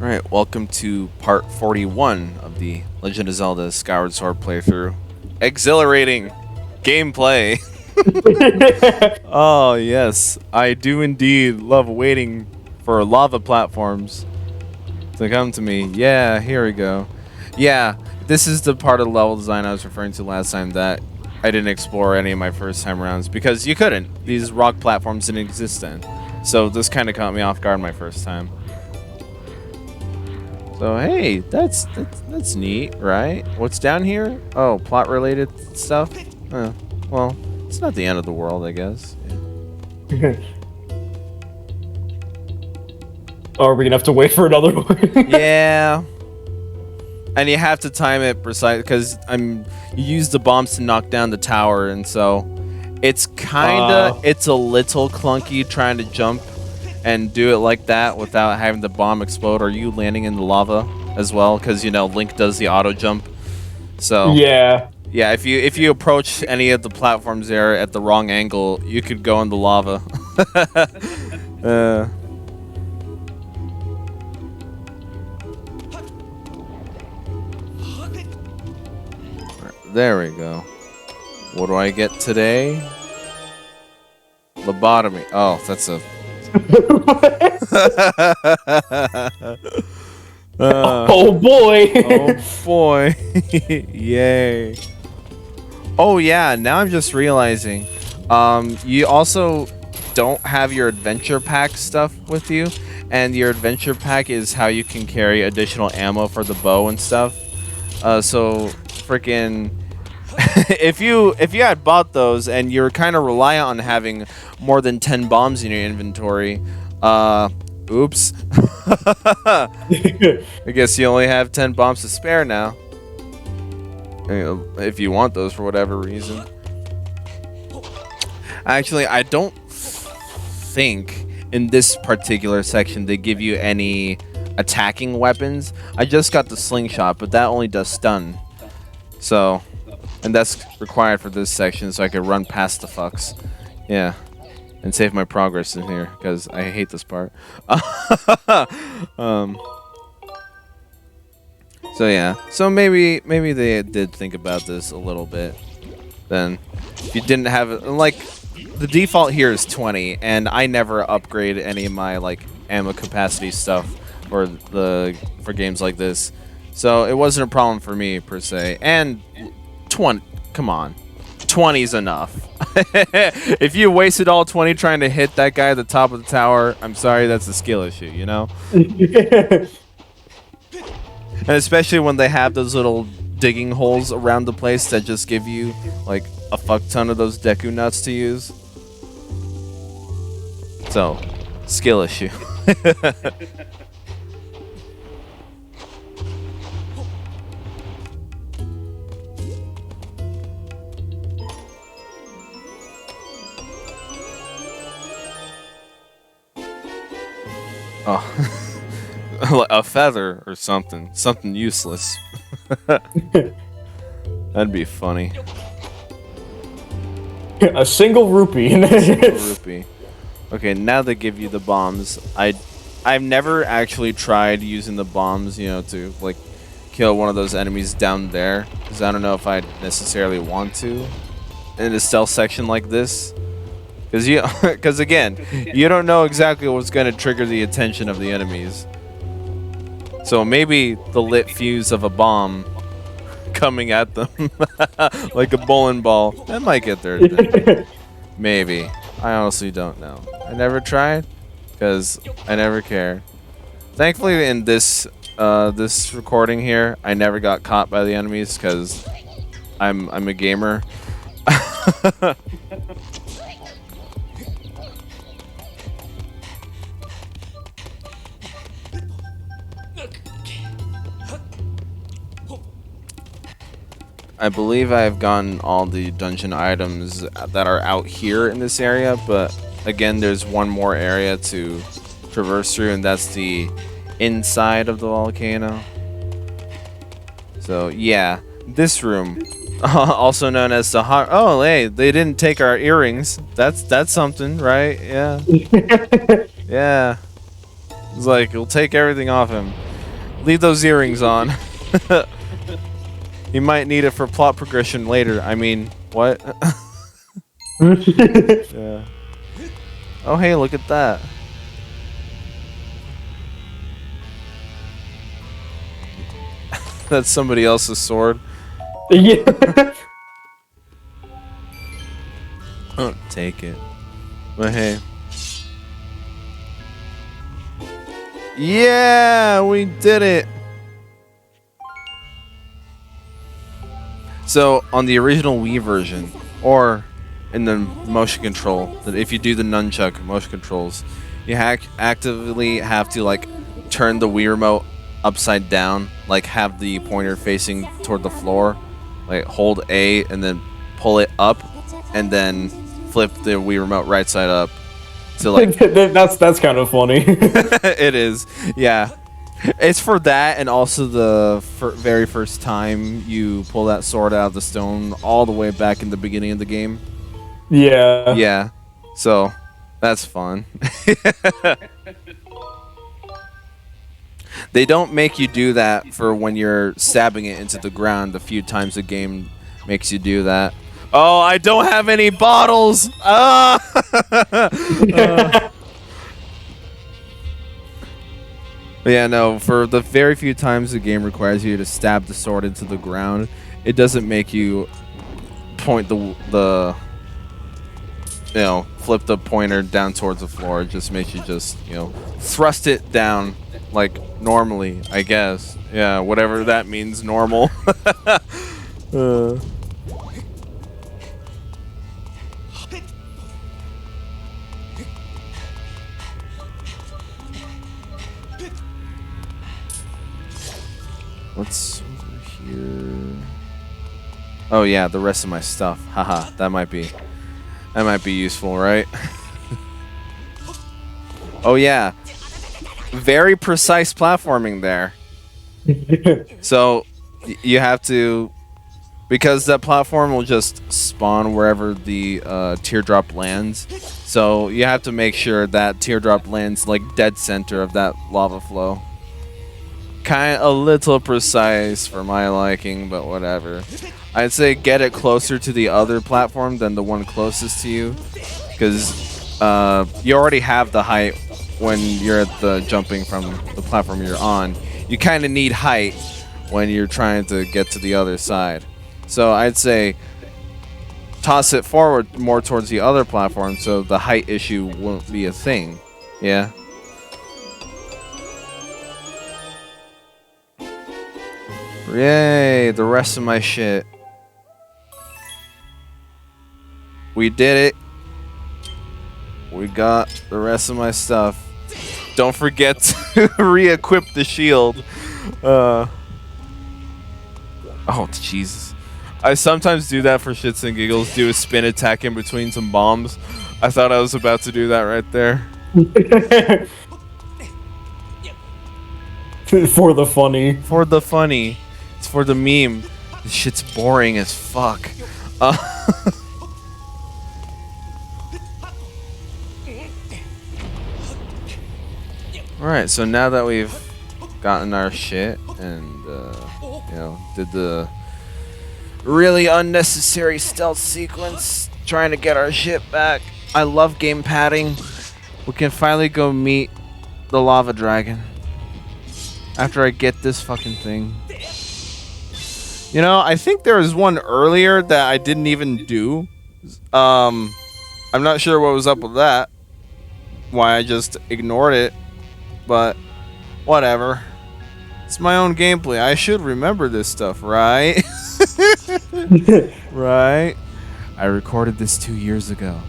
Alright, welcome to part 41 of the Legend of Zelda Skyward Sword playthrough. Exhilarating gameplay! Oh yes, I do indeed love waiting for lava platforms to come to me. Yeah, here we go. Yeah, this is the part of the level design I was referring to last time that I didn't explore any of my first time rounds because you couldn't. These rock platforms didn't exist then. So this kind of caught me off guard my first time. So hey, that's neat, right? What's down here? Oh, plot related stuff? Well, it's not the end of the world, I guess. Oh, are we gonna have to wait for another one? Yeah. And you have to time it precise because you use the bombs to knock down the tower, and so it's it's a little clunky trying to jump and do it like that without having the bomb explode or you landing in the lava as well, because you know Link does the auto jump. So yeah, if you approach any of the platforms there at the wrong angle, you could go in the lava. There we go. What do I get today? Lobotomy. Oh, that's a oh boy! Oh boy. Yay. Oh yeah, now I'm just realizing you also don't have your adventure pack stuff with you, and your adventure pack is how you can carry additional ammo for the bow and stuff. So freaking if you had bought those and you're kind of reliant on having more than 10 bombs in your inventory, oops. I guess you only have 10 bombs to spare now. If you want those for whatever reason. Actually, I don't think in this particular section they give you any attacking weapons. I just got the slingshot, but that only does stun. So, and that's required for this section so I could run past the fucks. Yeah. And save my progress in here, because I hate this part. So yeah. So maybe they did think about this a little bit. Then, if you didn't have it, like, the default here is 20, and I never upgrade any of my like ammo capacity stuff for games like this. So it wasn't a problem for me per se. And 20, come on. 20 is enough. If you wasted all 20 trying to hit that guy at the top of the tower, I'm sorry, that's a skill issue, you know? And especially when they have those little digging holes around the place that just give you like a fuck ton of those Deku nuts to use. So, skill issue. Oh, a feather or something useless. That'd be funny. A single rupee. Rupee. Okay, now they give you the bombs. I've never actually tried using the bombs, you know, to like kill one of those enemies down there, because I don't know if I necessarily want to in a stealth section like this. Because again, you don't know exactly what's going to trigger the attention of the enemies. So maybe the lit fuse of a bomb coming at them like a bowling ball, that might get their attention. Maybe. I honestly don't know. I never tried because I never cared. Thankfully, in this this recording here, I never got caught by the enemies because I'm a gamer. I believe I've gotten all the dungeon items that are out here in this area, but again, there's one more area to traverse through, and that's the inside of the volcano. So yeah, this room, also known as the hot. Oh, hey, they didn't take our earrings. That's something, right? Yeah. Yeah. It's like, we'll take everything off him. Leave those earrings on. You might need it for plot progression later. I mean, what? Yeah. Oh, hey, look at that. That's somebody else's sword. Yeah. Don't take it. But hey. Yeah, we did it. So on the original Wii version, or in the motion control, that if you do the nunchuck motion controls, you actively have to like turn the Wii remote upside down, like have the pointer facing toward the floor, like hold A and then pull it up, and then flip the Wii remote right side up. So like that's kind of funny. it is, yeah. It's for that, and also the very first time you pull that sword out of the stone, all the way back in the beginning of the game. Yeah. Yeah. So that's fun. They don't make you do that for when you're stabbing it into the ground. A few times the game makes you do that. Oh, I don't have any bottles. Yeah, no, for the very few times the game requires you to stab the sword into the ground, it doesn't make you point the flip the pointer down towards the floor. It just makes you just, thrust it down like normally, I guess. Yeah, whatever that means, normal. What's over here? Oh yeah, the rest of my stuff. Haha, that might be useful, right? Oh yeah. Very precise platforming there. So you have to, because that platform will just spawn wherever the teardrop lands. So you have to make sure that teardrop lands like dead center of that lava flow. Kind of a little precise for my liking, but whatever. I'd say get it closer to the other platform than the one closest to you, because you already have the height when you're at the jumping from the platform you're on. You kind of need height when you're trying to get to the other side. So I'd say toss it forward more towards the other platform so the height issue won't be a thing. Yeah. Yay, the rest of my shit. We did it. We got the rest of my stuff. Don't forget to re-equip the shield. Oh, Jesus. I sometimes do that for shits and giggles. Do a spin attack in between some bombs. I thought I was about to do that right there. For the funny. For the funny. It's for the meme. This shit's boring as fuck. Alright, so now that we've gotten our shit and, did the really unnecessary stealth sequence trying to get our shit back. I love game padding. We can finally go meet the lava dragon after I get this fucking thing. I think there was one earlier that I didn't even do. I'm not sure what was up with that. Why I just ignored it. But whatever. It's my own gameplay. I should remember this stuff, right? Right? I recorded this 2 years ago.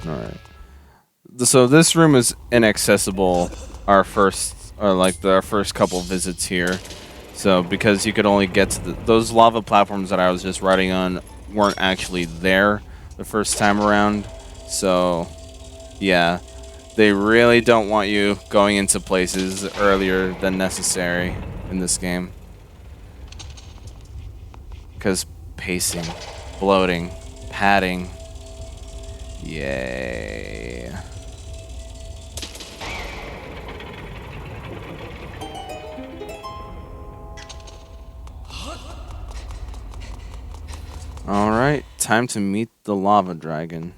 Alright. So this room is inaccessible our first couple visits here. So because you could only get to those lava platforms that I was just riding on weren't actually there the first time around. So yeah, they really don't want you going into places earlier than necessary in this game. Because pacing. Exploding. Padding. Yay. Alright, time to meet the lava dragon.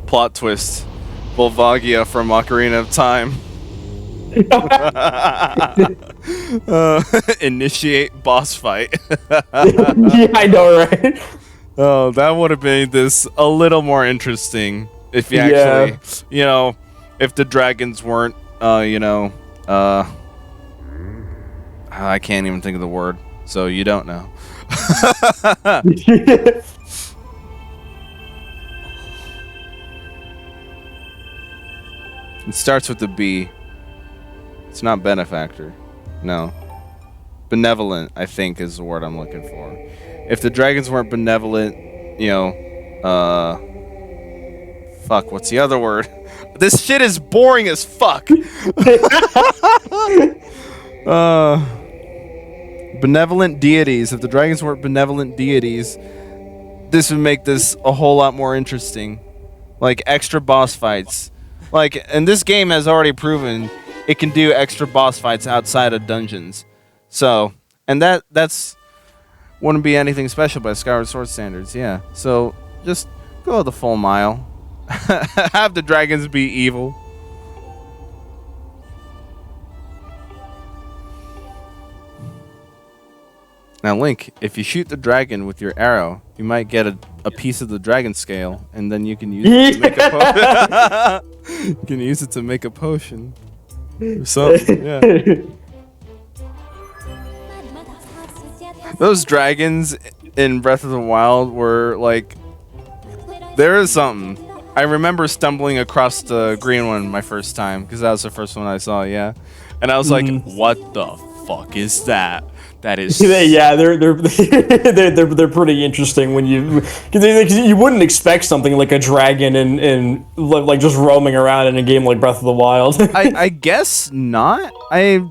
Plot twist. Volvagia from Ocarina of Time. Initiate boss fight. Yeah, I know, right? Oh, that would have made this a little more interesting if you actually, you know, if the dragons weren't, you know, I can't even think of the word, so you don't know. It starts with the B. It's not benefactor. No. Benevolent, I think, is the word I'm looking for. If the dragons weren't benevolent, you know, fuck, what's the other word? This shit is boring as fuck. Benevolent deities. If the dragons weren't benevolent deities, this would make this a whole lot more interesting. Like extra boss fights. Like, and this game has already proven it can do extra boss fights outside of dungeons. So, and that's wouldn't be anything special by Skyward Sword standards, yeah. So, just go the full mile. Have the dragons be evil. Now, Link, if you shoot the dragon with your arrow, you might get a piece of the dragon scale, and then you can use it to make a potion. You can use it to make a potion. Or something, yeah. Those dragons in Breath of the Wild were like, there is something. I remember stumbling across the green one my first time, because that was the first one I saw, yeah. And I was like, what the fuck is that? That is yeah, they're pretty interesting when cause you wouldn't expect something like a dragon and like just roaming around in a game like Breath of the Wild. I guess not. I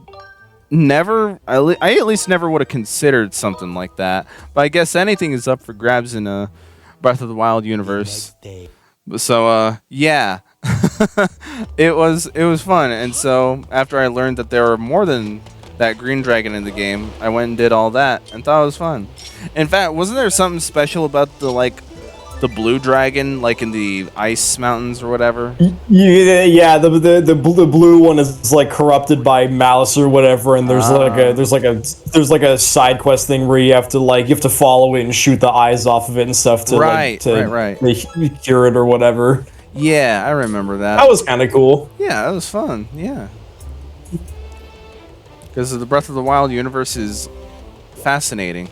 at least never would have considered something like that. But I guess anything is up for grabs in a Breath of the Wild universe. So yeah. it was fun. And so after I learned that there were more than that green dragon in the game, I went and did all that and thought it was fun. In fact, wasn't there something special about the blue dragon, like in the ice mountains or whatever? Yeah, the blue one is like corrupted by malice or whatever, and there's there's like a side quest thing where you have to follow it and shoot the eyes off of it and stuff to right. cure it or whatever. Yeah, I remember that. That was kind of cool. Yeah, that was fun. Yeah. Because the Breath of the Wild universe is fascinating.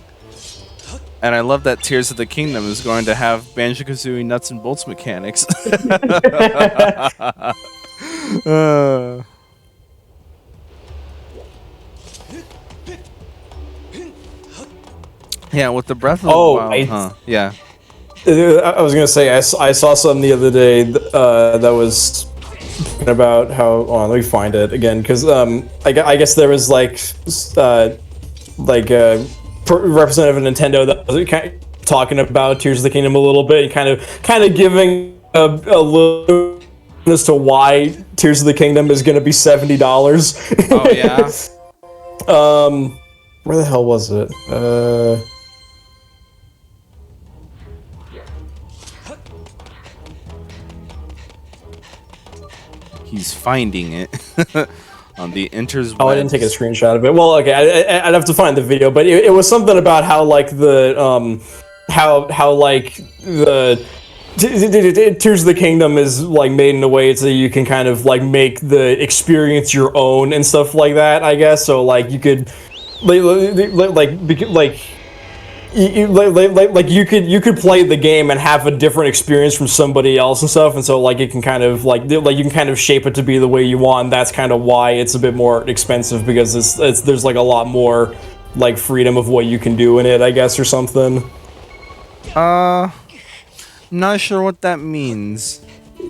And I love that Tears of the Kingdom is going to have Banjo-Kazooie nuts and bolts mechanics. Yeah, with the Breath of the Wild. Yeah. I was gonna say I saw something the other day that was about how. Oh, let me find it again, because I guess there was like a representative of Nintendo that was kind of talking about Tears of the Kingdom a little bit, and kind of giving a little as to why Tears of the Kingdom is gonna be $70. Oh yeah. Where the hell was it? He's finding it on the interwebs. Oh, I didn't take a screenshot of it. Well, okay, I'd have to find the video, but it was something about how like the how like the Tears of the Kingdom is like made in a way so you can kind of like make the experience your own and stuff like that, I guess. So like you could you could play the game and have a different experience from somebody else and stuff, and so like it can kind of like you can kind of shape it to be the way you want. And that's kind of why it's a bit more expensive, because there's like a lot more like freedom of what you can do in it, I guess, or something. Not sure what that means.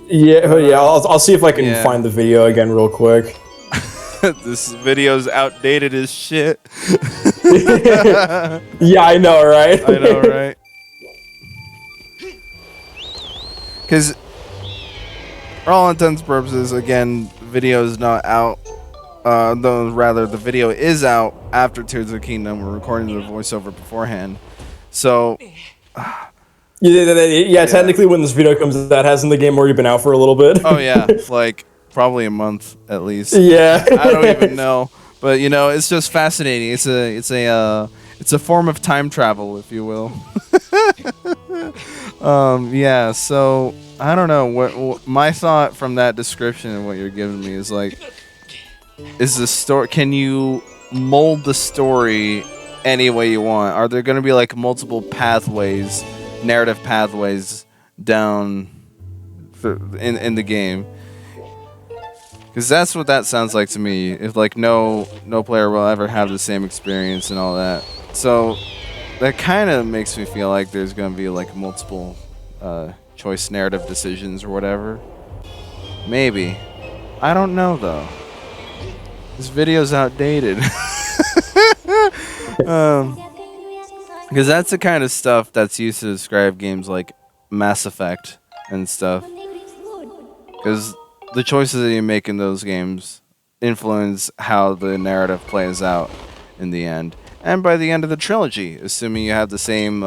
Yeah, yeah. I'll see if I can Yeah. find the video again real quick. This video's outdated as shit. Yeah, I know, right? I know, right? Because, for all intents and purposes, again, video is not out. Though, rather, the video is out after Tears of the Kingdom. We're recording the voiceover beforehand. So, Yeah, technically when this video comes out, hasn't the game already been out for a little bit? oh yeah, like, probably a month at least. Yeah. I don't even know. But, you know, it's just fascinating. It's a form of time travel, if you will. Yeah, so I don't know what my thought from that description and what you're giving me is like, is the story, can you mold the story any way you want? Are there going to be like multiple pathways, narrative pathways down in the game? Because that's what that sounds like to me. If like no player will ever have the same experience and all that. So that kind of makes me feel like there's going to be like multiple choice narrative decisions or whatever. Maybe. I don't know though. This video's outdated. Because that's the kind of stuff that's used to describe games like Mass Effect and stuff. Because the choices that you make in those games influence how the narrative plays out in the end. And by the end of the trilogy, assuming you have the same,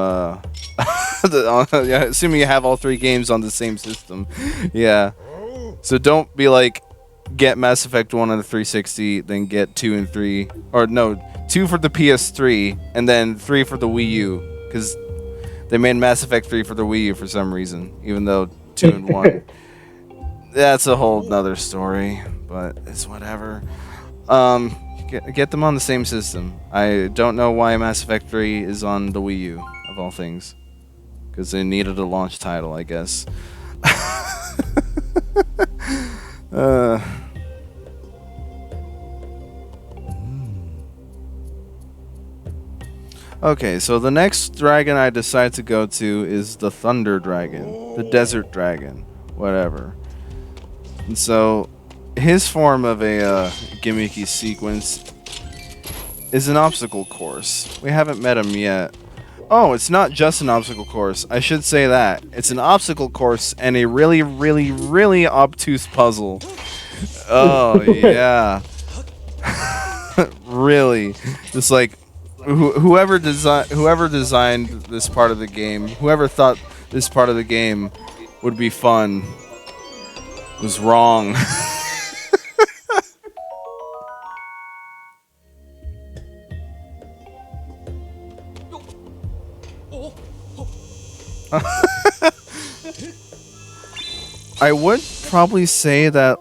assuming you have all 3 games on the same system. Yeah. So don't be like, get Mass Effect 1 on the 360, then get 2 and 3, or no, 2 for the PS3, and then 3 for the Wii U, because they made Mass Effect 3 for the Wii U for some reason, even though 2 and 1. That's a whole nother story, but it's whatever. Get them on the same system. I don't know why Mass Effect 3 is on the Wii U, of all things, because they needed a launch title, I guess. Okay, so the next dragon I decide to go to is the Thunder Dragon, the Desert Dragon, whatever. And so, his form of a gimmicky sequence is an obstacle course. We haven't met him yet. Oh, it's not just an obstacle course. I should say that. It's an obstacle course and a really, really, really obtuse puzzle. Oh, yeah. Really. Just like, whoever designed this part of the game, whoever thought this part of the game would be fun, was wrong. I would probably say that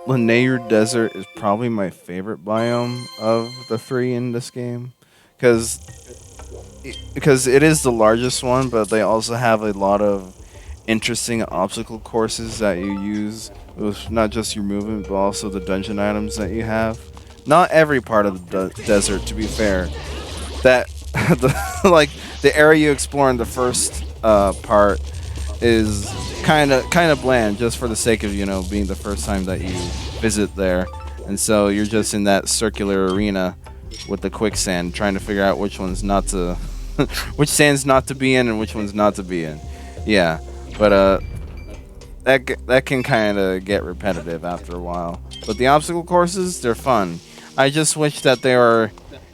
Lanayru Desert is probably my favorite biome of the 3 in this game, because it is the largest one, but they also have a lot of interesting obstacle courses that you use with not just your movement but also the dungeon items that you have. Not every part of the desert, to be fair. That like the area you explore in the first part is kind of bland, just for the sake of, you know, being the first time that you visit there, and so you're just in that circular arena with the quicksand, trying to figure out which ones not to, which sands not to be in and which ones not to be in. Yeah, but that can kind of get repetitive after a while. But the obstacle courses, they're fun. I just wish that they were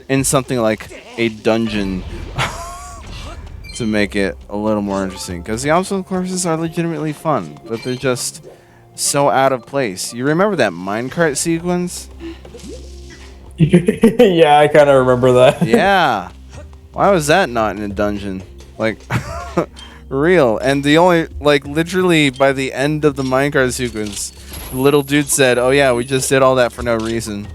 in something like a dungeon to make it a little more interesting, because the obstacle courses are legitimately fun, but they're just so out of place. You remember that minecart sequence? Yeah, I kind of remember that. Yeah. Why was that not in a dungeon? Like, real. And the only, like, literally by the end of the minecart sequence, the little dude said, "Oh yeah, we just did all that for no reason."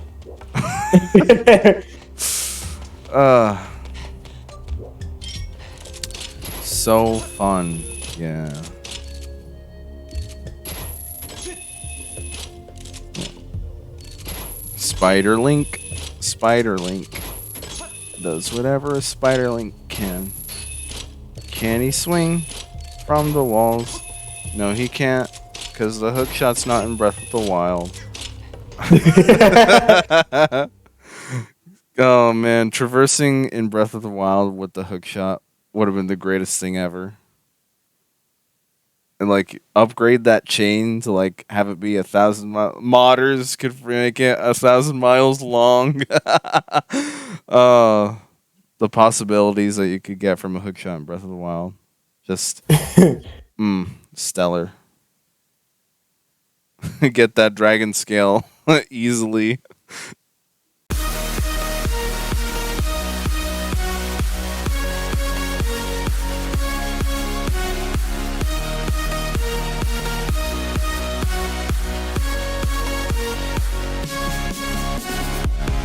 So fun. Yeah. Spider-Link does whatever a Spider-Link can. Can he swing? from the walls. No, he can't, because the hook shot's not in Breath of the Wild. Oh man, traversing in Breath of the Wild with the hook shot would have been the greatest thing ever. And like upgrade that chain to like have it be 1,000 modders could make it 1,000 miles long. uh the possibilities that you could get from a hook shot in Breath of the Wild, just stellar. Get that dragon scale easily.